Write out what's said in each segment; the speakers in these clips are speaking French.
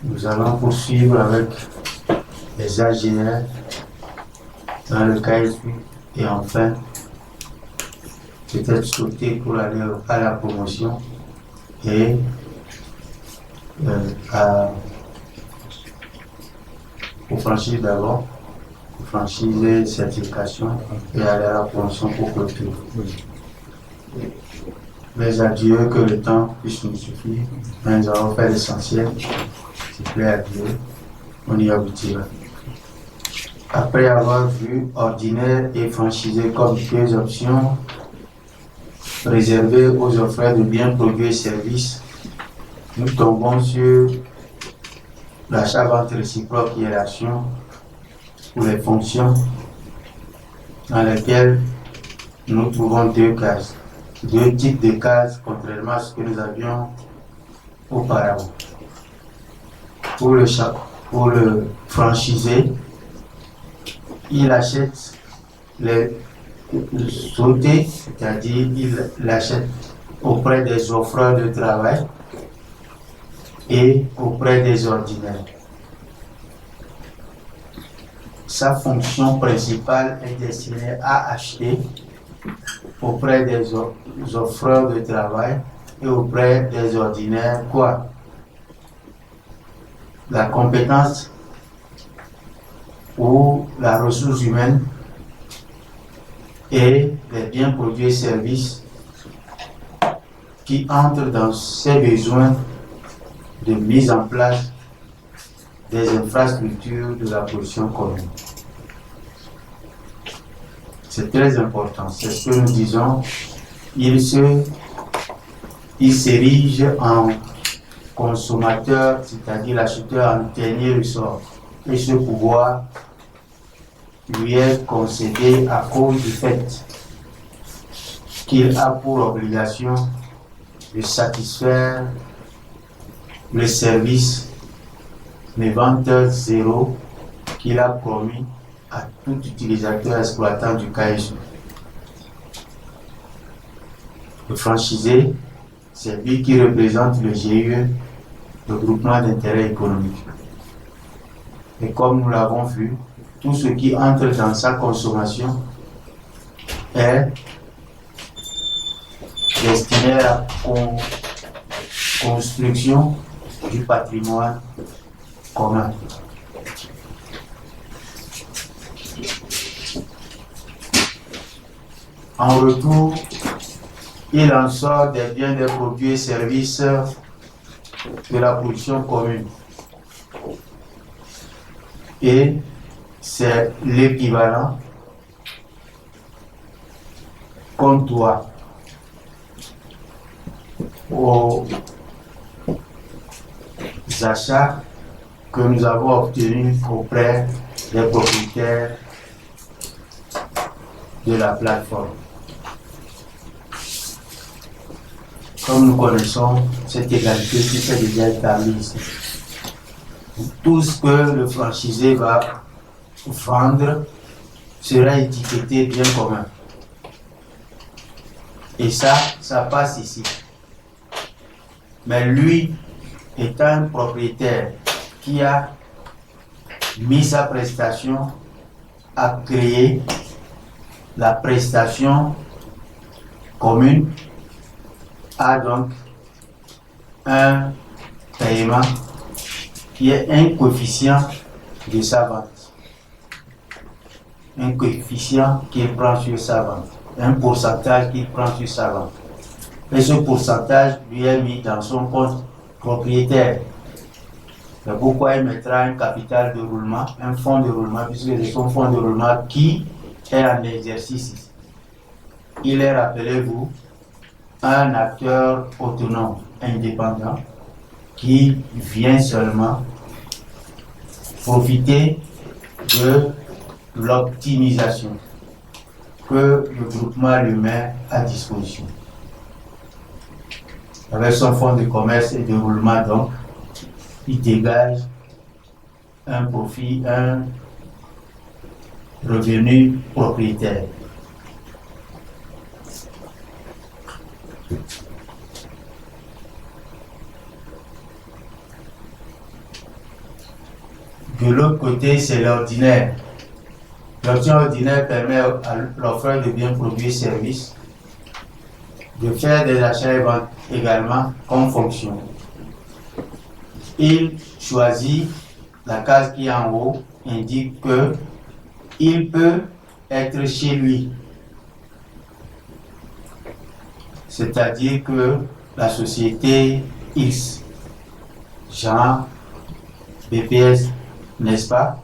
Nous allons poursuivre avec les AGR dans le KSU et enfin peut-être sauter pour aller à la promotion et pour franchir d'abord, pour franchir les certifications et aller à la promotion pour clôturer. Les adieux, que le temps puisse nous suffire, mais nous allons faire l'essentiel. S'il plaît à Dieu, on y aboutira. Après avoir vu ordinaire et franchisé comme deux options réservées aux offreurs de biens, produits et services, nous tombons sur l'achat-vente réciproque et l'action pour les fonctions dans lesquelles nous trouvons deux cases, deux types de cases, contrairement à ce que nous avions auparavant. Pour le franchisé, il achète les sautés, c'est-à-dire il l'achète auprès des offreurs de travail et auprès des ordinaires. Sa fonction principale est destinée à acheter auprès des offreurs de travail et auprès des ordinaires quoi? La compétence ou la ressource humaine et les biens, produits et services qui entrent dans ces besoins de mise en place des infrastructures de la production commune. C'est très important, c'est ce que nous disons. Il s'érige en consommateur, c'est-à-dire l'acheteur en dernier ressort. Et ce pouvoir lui est concédé à cause du fait qu'il a pour obligation de satisfaire le service de vente zéro qu'il a promis à tout utilisateur exploitant du KSU. Le franchisé, c'est lui qui représente le GIE, le groupement d'intérêt économique. Et comme nous l'avons vu, tout ce qui entre dans sa consommation est destiné à la construction du patrimoine commun. En retour, il en sort des biens, des produits et services de la production commune. Et c'est l'équivalent qu'on doit aux achats que nous avons obtenus auprès des propriétaires de la plateforme. Comme nous connaissons cette égalité qui s'est déjà établie ici. Tout ce que le franchisé va vendre sera étiqueté bien commun. Et ça passe ici. Mais lui, étant un propriétaire qui a mis sa prestation à créer la prestation commune, a donc un paiement qui est un coefficient de sa vente. Un coefficient qu'il prend sur sa vente. Un pourcentage qu'il prend sur sa vente. Et ce pourcentage lui est mis dans son compte propriétaire. C'est pourquoi il mettra un capital de roulement, un fonds de roulement, puisque c'est son fonds de roulement qui est en exercice. Il est, rappelez-vous, un acteur autonome, indépendant, qui vient seulement profiter de l'optimisation que le groupement lui met à disposition. Avec son fonds de commerce et de roulement, donc, il dégage un profit, un revenu propriétaire. De l'autre côté, c'est l'ordinaire. L'option ordinaire permet à l'offreur de biens, produits et services de faire des achats et ventes également comme fonction. Il choisit la case qui est en haut, indique que il peut être chez lui. C'est-à-dire que la société X, Jean, BPS, n'est-ce pas,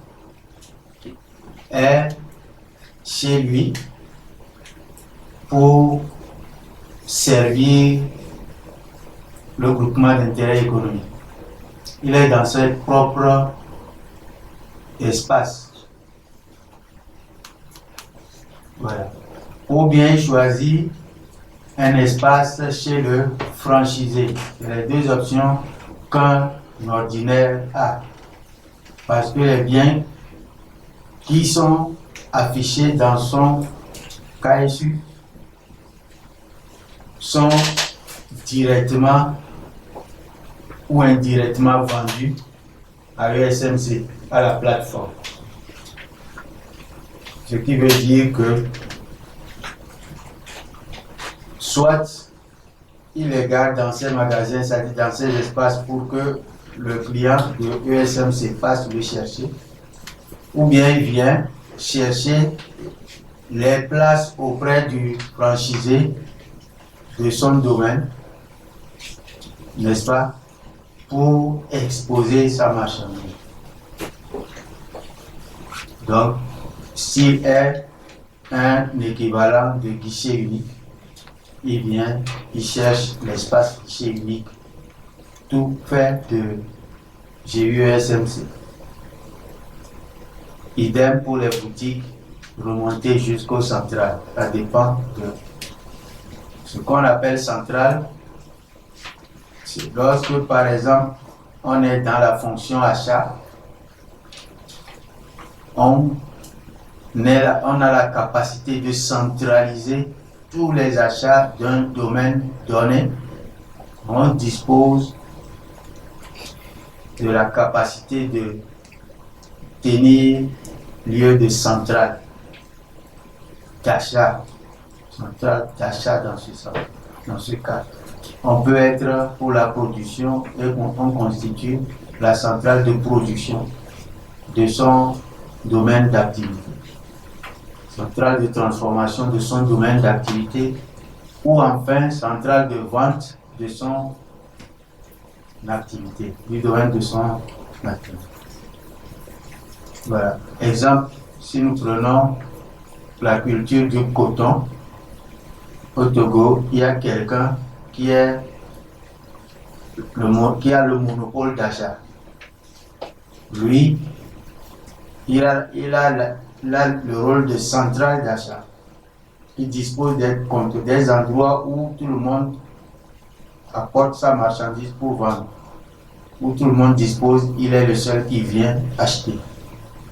est chez lui pour servir le groupement d'intérêt économique. Il est dans son propre espace. Voilà. Ou bien choisir un espace chez le franchisé. C'est les deux options qu'un ordinaire a. Parce que les biens qui sont affichés dans son KSU sont directement ou indirectement vendus à l'ESMC, à la plateforme. Ce qui veut dire que soit il les garde dans ses magasins, c'est-à-dire dans ses espaces pour que le client de ESMC passe le chercher, ou bien il vient chercher les places auprès du franchisé de son domaine, n'est-ce pas, pour exposer sa marchandise. Donc, s'il est un équivalent de guichet unique, il vient, il cherche l'espace guichet unique, tout fait de GUESMC. Idem pour les boutiques remontées jusqu'au central. Ça dépend de ce qu'on appelle central. C'est lorsque, par exemple, on est dans la fonction achat, on a la capacité de centraliser tous les achats d'un domaine donné. On dispose de la capacité de tenir lieu de centrale d'achat, dans ce cas. On peut être pour la production et on constitue la centrale de production de son domaine d'activité, centrale de transformation de son domaine d'activité, ou enfin centrale de vente de son activité, du domaine de son activité. Voilà. Exemple, si nous prenons la culture du coton, au Togo, il y a quelqu'un qui a le monopole d'achat. Lui, il a le rôle de centrale d'achat. Il dispose des endroits où tout le monde apporte sa marchandise pour vendre. Où tout le monde dispose, il est le seul qui vient acheter.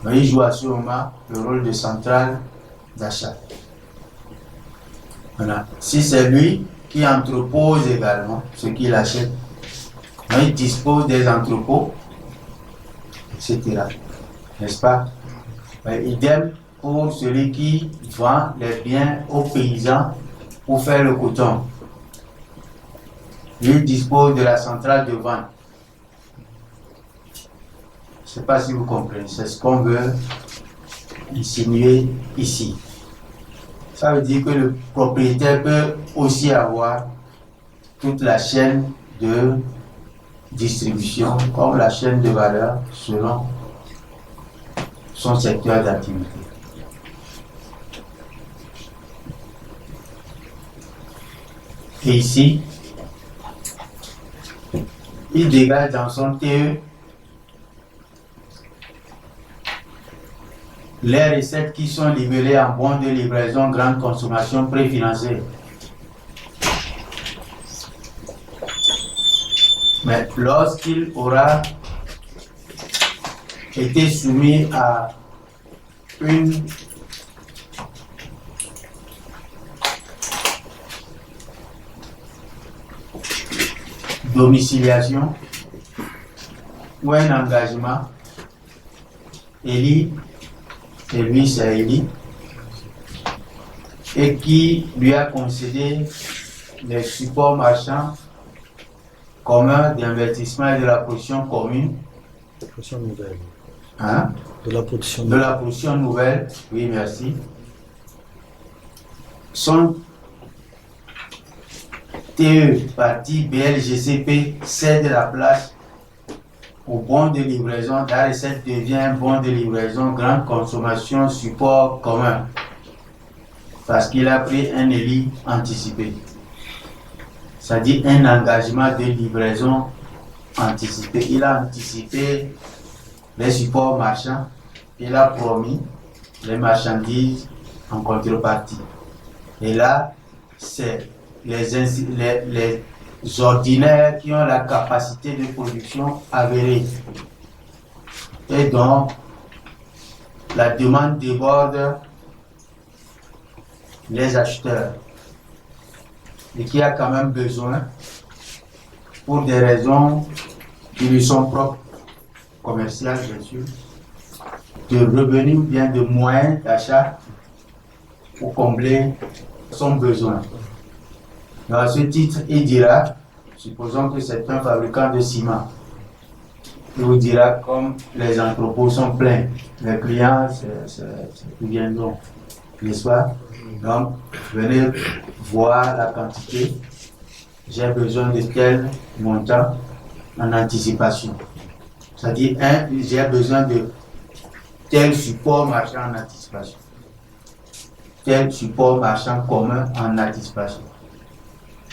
Donc, il joue à ce moment le rôle de centrale d'achat. Voilà. Si c'est lui qui entrepose également ce qu'il achète, il dispose des entrepôts, etc. N'est-ce pas? Idem pour celui qui vend les biens aux paysans pour faire le coton. Lui dispose de la centrale de vente. Je ne sais pas si vous comprenez, c'est ce qu'on veut insinuer ici. Ça veut dire que le propriétaire peut aussi avoir toute la chaîne de distribution, comme la chaîne de valeur, selon son secteur d'activité. Et ici, il dégage dans son TE les recettes qui sont libellées en bons de livraison grande consommation préfinancée. Mais lorsqu'il aura été soumis à une domiciliation ou un engagement Eli, et lui c'est Eli, et qui lui a concédé les supports marchands communs d'investissement et de la position commune. Position nouvelle. Hein? De la position De nouvelle. la position nouvelle, oui, merci. Son TE, partie BLGCP, cède la place au bon de livraison. La recette devient bon de livraison, grande consommation, support commun. Parce qu'il a pris un élit anticipé. C'est-à-dire un engagement de livraison anticipé. Il a anticipé les supports marchands. Il a promis les marchandises en contrepartie. Et là, c'est les ordinaires qui ont la capacité de production avérée. Et donc, la demande déborde les acheteurs. Et qui a quand même besoin, pour des raisons qui lui sont propres, commerciales bien sûr, de revenus ou bien de moyens d'achat pour combler son besoin. Donc à ce titre, il dira, supposons que c'est un fabricant de ciment, il vous dira comme les entrepôts sont pleins, les clients viendront, n'est-ce pas? Donc, venez voir la quantité, j'ai besoin de tel montant en anticipation. C'est-à-dire, j'ai besoin de tel support marchand en anticipation. Tel support marchand commun en anticipation.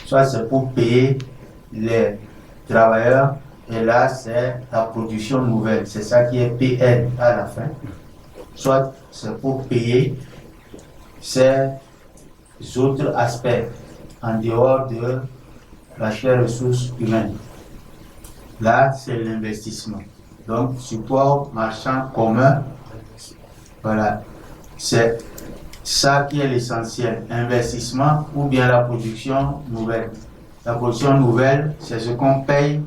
Soit c'est pour payer les travailleurs, et là c'est la production nouvelle, c'est ça qui est PN à la fin. Soit c'est pour payer ces autres aspects en dehors de l'aspect ressources humaines. Là c'est l'investissement. Donc support marchand commun, voilà, c'est ça qui est l'essentiel, investissement ou bien la production nouvelle. La production nouvelle, c'est ce qu'on paye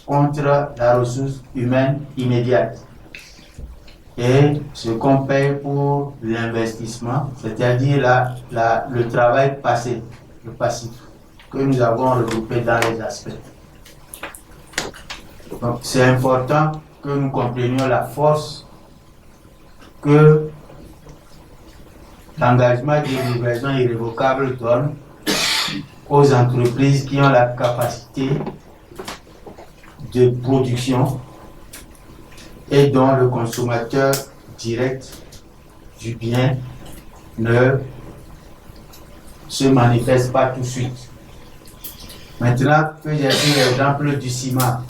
contre la ressource humaine immédiate. Et ce qu'on paye pour l'investissement, c'est-à-dire le travail passé, le passif, que nous avons regroupé dans les aspects. Donc c'est important que nous comprenions la force que l'engagement de livraison irrévocable donne aux entreprises qui ont la capacité de production et dont le consommateur direct du bien ne se manifeste pas tout de suite. Maintenant que j'ai pris l'exemple du ciment,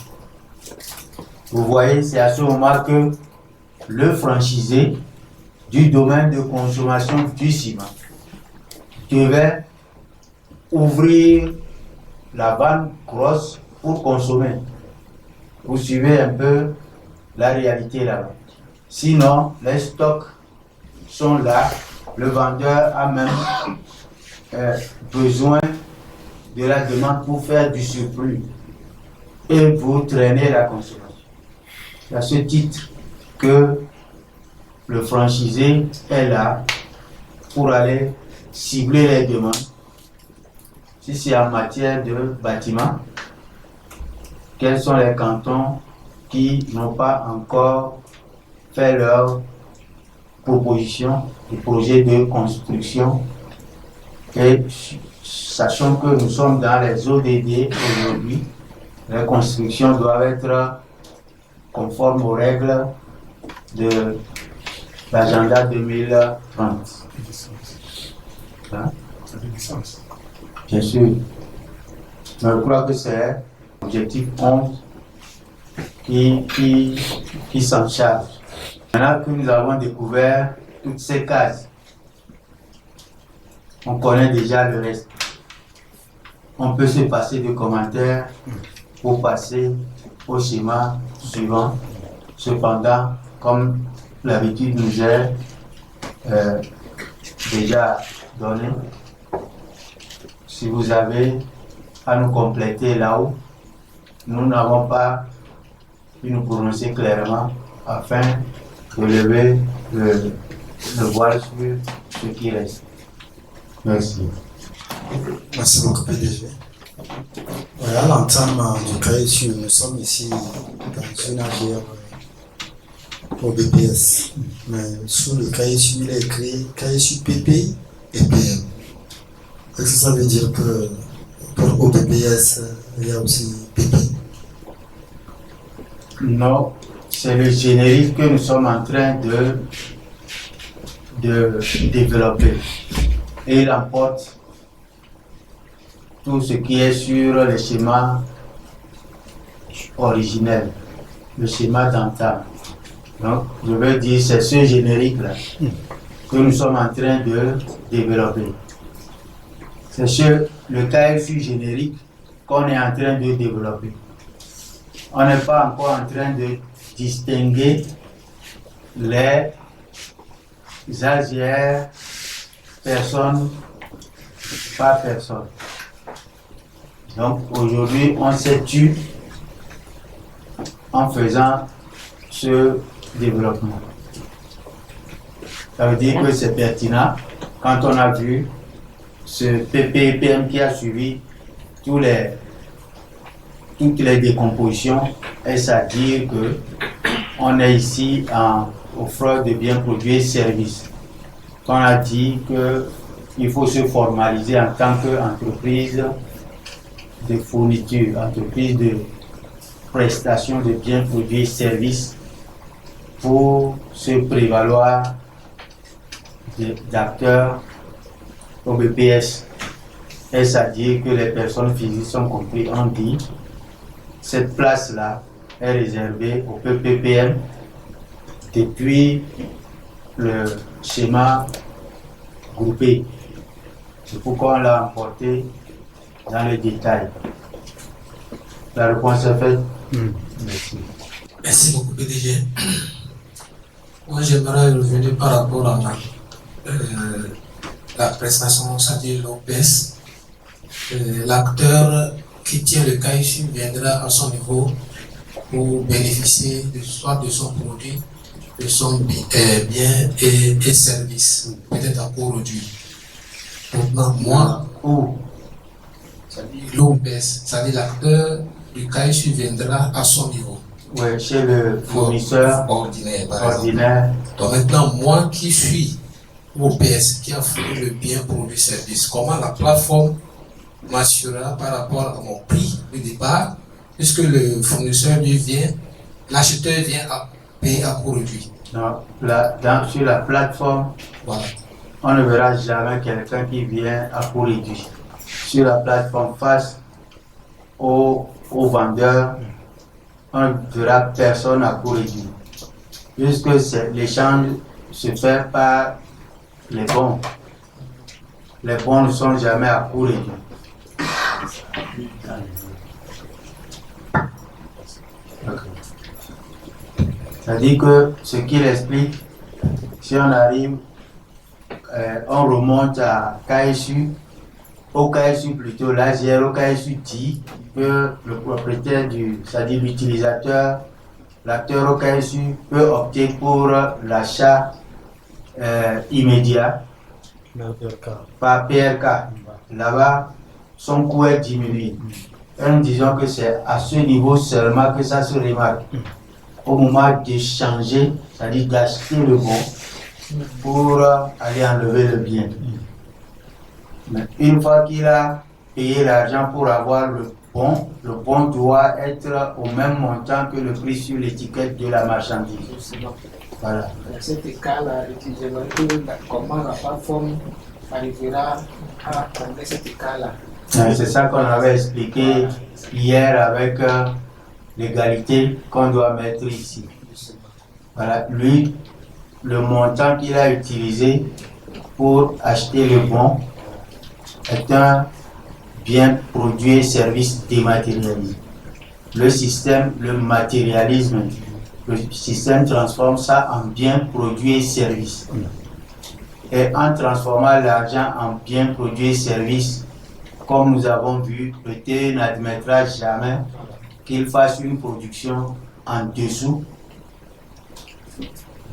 vous voyez, c'est à ce moment que le franchisé du domaine de consommation du ciment devait ouvrir la vanne grosse pour consommer. Vous suivez un peu la réalité là-bas. Sinon, les stocks sont là, le vendeur a même besoin de la demande pour faire du surplus et vous traînez la consommation. C'est à ce titre que le franchisé est là pour aller cibler les demandes. Si c'est en matière de bâtiment, quels sont les cantons qui n'ont pas encore fait leur proposition, de projet de construction, et sachant que nous sommes dans les ODD aujourd'hui, les constructions doivent être conformes aux règles de l'agenda 2030. Hein? Bien sûr. Je crois que c'est l'objectif 11 qui s'en charge. Maintenant que nous avons découvert toutes ces cases, on connaît déjà le reste. On peut se passer de commentaires pour passer au schéma suivant. Cependant, comme l'habitude nous est déjà donnée, si vous avez à nous compléter là-haut, nous n'avons pas pu nous prononcer clairement afin de lever le voile sur ce qui reste. Merci. Merci beaucoup, PDG. Ouais, à l'entame du cahier sur, nous sommes ici dans une AGR au BPS. Mais sous le cahier sur, il est écrit cahier sur PP et PM. Est-ce que ça veut dire que pour OBPS, il y a aussi PP? Non, c'est le générique que nous sommes en train de développer. Et il emporte tout ce qui est sur le schéma originel, le schéma d'entame. Donc, je veux dire, c'est ce générique-là que nous sommes en train de développer. C'est sur le cahier générique qu'on est en train de développer. On n'est pas encore en train de distinguer les AGR personne par personne. Donc aujourd'hui, on s'est tué en faisant ce développement. Ça veut dire que c'est pertinent quand on a vu ce PPPM qui a suivi toutes les décompositions, est-ce à dire que on est ici en offreur de biens, produits et services. On a dit qu'il faut se formaliser en tant qu'entreprise de fourniture, entreprise de prestation de biens, produits et services pour se prévaloir d'acteurs au BPS. Est-ce à dire que les personnes physiques sont comprises? On dit cette place-là est réservée au PPPM depuis le schéma groupé. C'est pourquoi on l'a emporté dans les détails. La réponse est faite. Merci. Merci beaucoup, PDG. Moi, j'aimerais revenir par rapport à la prestation, c'est-à-dire l'OPS. L'acteur qui tient le cas ici viendra à son niveau pour bénéficier soit de son produit, de son bien et service, peut-être à court réduit. Maintenant, moi, l'OPS, c'est-à-dire l'acteur du cas ici viendra à son niveau. Oui, chez le fournisseur ordinaire. Donc maintenant, moi qui suis OPS, qui a fourni le bien produit service, comment la plateforme m'assurera par rapport à mon prix de départ, puisque le fournisseur lui vient, l'acheteur vient à payer à court réduit. Non, sur la plateforme, voilà, on ne verra jamais quelqu'un qui vient à court réduit. Sur la plateforme, face au vendeur, on ne verra personne à court réduit. Puisque l'échange se fait par les bons. Les bons ne sont jamais à court réduit. C'est-à-dire que ce qu'il explique, si on arrive, on remonte à KSU, au KSU plutôt, l'AGR au KSU dit que le propriétaire c'est-à-dire l'utilisateur, l'acteur au KSU peut opter pour l'achat immédiat par PRK. Là-bas, son coût est diminué. Et nous disons que c'est à ce niveau seulement que ça se remarque. Au moment d'échanger, c'est-à-dire d'acheter le bon pour aller enlever le bien. Mais une fois qu'il a payé l'argent pour avoir le bon doit être au même montant que le prix sur l'étiquette de la marchandise. Voilà. Dans cet cas-là, comment la plateforme arrivera à combler cet écart-là? C'est ça qu'on avait expliqué hier avec l'égalité qu'on doit mettre ici. Voilà, lui, le montant qu'il a utilisé pour acheter le bon est un bien, produit et service dématérialisé. Le système, le matérialisme, le système transforme ça en bien, produit et service. Et en transformant l'argent en bien, produit et service, comme nous avons vu, le TE n'admettra jamais qu'il fasse une production en dessous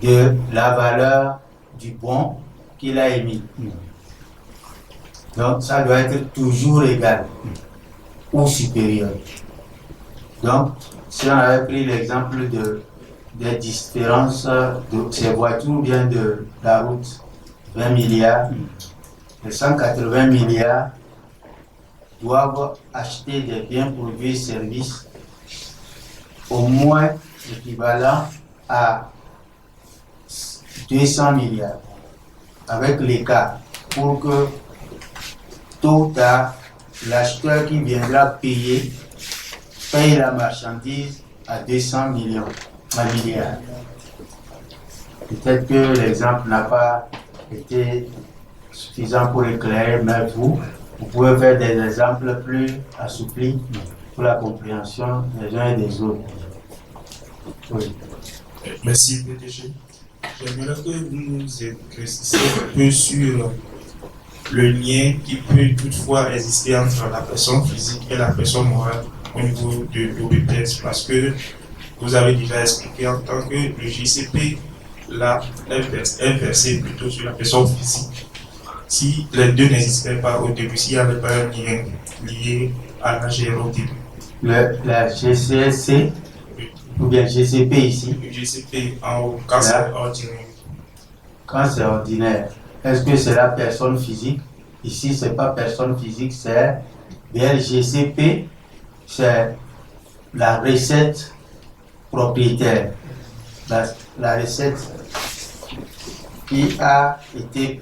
de la valeur du bon qu'il a émis. Donc, ça doit être toujours égal ou supérieur. Donc, si on avait pris l'exemple des différences de ces voitures ou bien de la route, 20 milliards, les 180 milliards doivent acheter des biens, produits et services au moins équivalent à 200 milliards, avec l'écart, pour que tôt ou tard, l'acheteur qui viendra paye la marchandise à 200 millions, à milliards. Peut-être que l'exemple n'a pas été suffisant pour éclairer, mais vous pouvez faire des exemples plus assouplis pour la compréhension des uns et des autres. Oui. Merci, PDG. J'aimerais que vous nous éclaircissiez un peu sur le lien qui peut toutefois exister entre la personne physique et la personne morale au niveau de l'OBPS, parce que vous avez déjà expliqué en tant que le GCP là est versé plutôt sur la personne physique. Si les deux n'existaient pas au début, s'il n'y avait pas un lien lié à la GR au début. La GCSC ou bien GCP ici. Le GCP en haut, quand c'est ordinaire. Quand c'est ordinaire, est-ce que c'est la personne physique? Ici, ce n'est pas personne physique, c'est BLGCP, c'est la recette propriétaire. La recette qui a été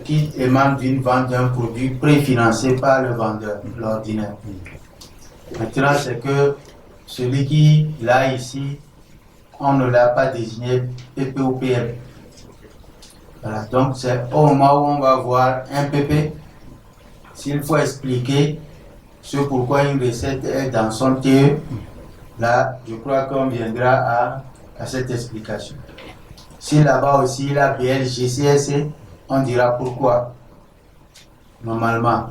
qui émane d'une vente d'un produit préfinancé par le vendeur, l'ordinaire. Maintenant, c'est que celui qui l'a ici, on ne l'a pas désigné PP ou PM. Voilà, donc c'est au moment où on va voir un PP, s'il faut expliquer ce pourquoi une recette est dans son TE, là, je crois qu'on viendra à cette explication. Si là-bas aussi, la BLGCSC, on dira pourquoi, normalement.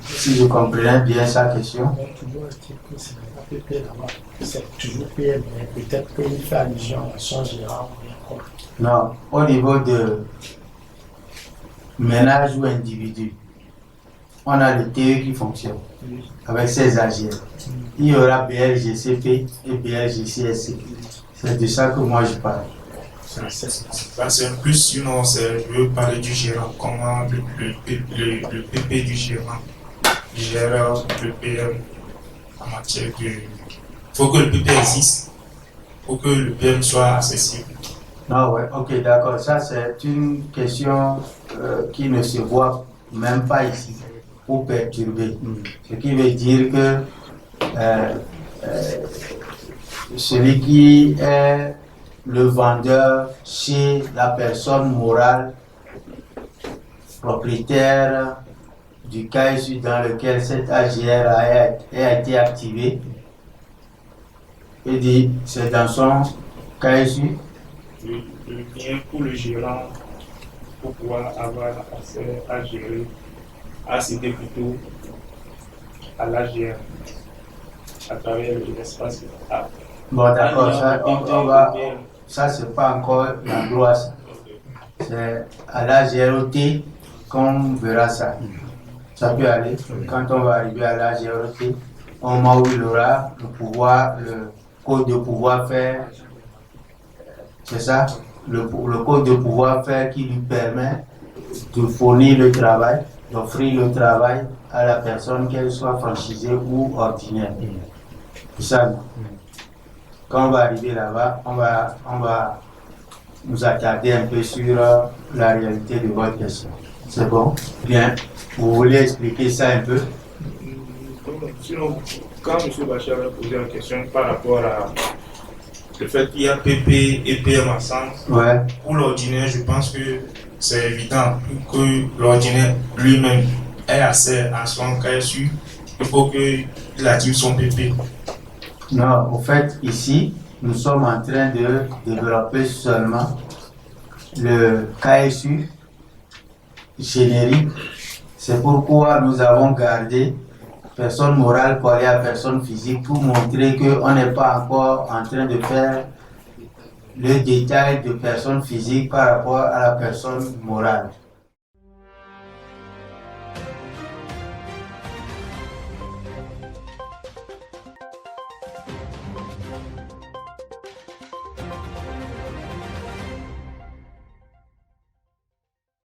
Si je comprenais bien sa question. C'est toujours PM, mais peut-être qu'il fait allusion à son gérant ou bien quoi. Non, au niveau de ménage ou individu, on a le TE qui fonctionne avec ses AGR. Il y aura BLGCP et BLGCSC. C'est de ça que moi je parle. C'est un plus, sinon je veux parler du gérant, comment le PP du gérant gère le PM en matière de... Il faut que le PP existe, pour que le PM soit accessible. Ah ouais, ok, d'accord. Ça, c'est une question qui ne se voit même pas ici, pour perturber. Ce qui veut dire que celui qui est le vendeur chez la personne morale propriétaire du KSU dans lequel cette AGR a été activée, et dit c'est dans son KSU. Le lien pour le gérant, pour pouvoir avoir accès à gérer, à céder plutôt à l'AGR à travers l'espace. Bon, d'accord, ça c'est pas encore l'endroit, c'est à l'AGROT qu'on verra ça. Ça peut aller, quand on va arriver à l'AGROT, au moment où il aura le pouvoir, le code de pouvoir faire, c'est ça, le code de pouvoir faire qui lui permet de fournir le travail, d'offrir le travail à la personne, qu'elle soit franchisée ou ordinaire. C'est ça. Quand on va arriver là-bas, on va nous attarder un peu sur la réalité de votre question. C'est bon? Bien. Vous voulez expliquer ça un peu? Sinon, quand M. Bachar a posé la question par rapport à le fait qu'il y a PP et PM ensemble, ouais. Pour l'ordinaire, je pense que c'est évident que l'ordinaire lui-même ait accès à son KSU. Il faut qu'il active son PP. Non, au fait, ici, nous sommes en train de développer seulement le KSU générique. C'est pourquoi nous avons gardé personne morale collée à personne physique pour montrer qu'on n'est pas encore en train de faire le détail de personne physique par rapport à la personne morale.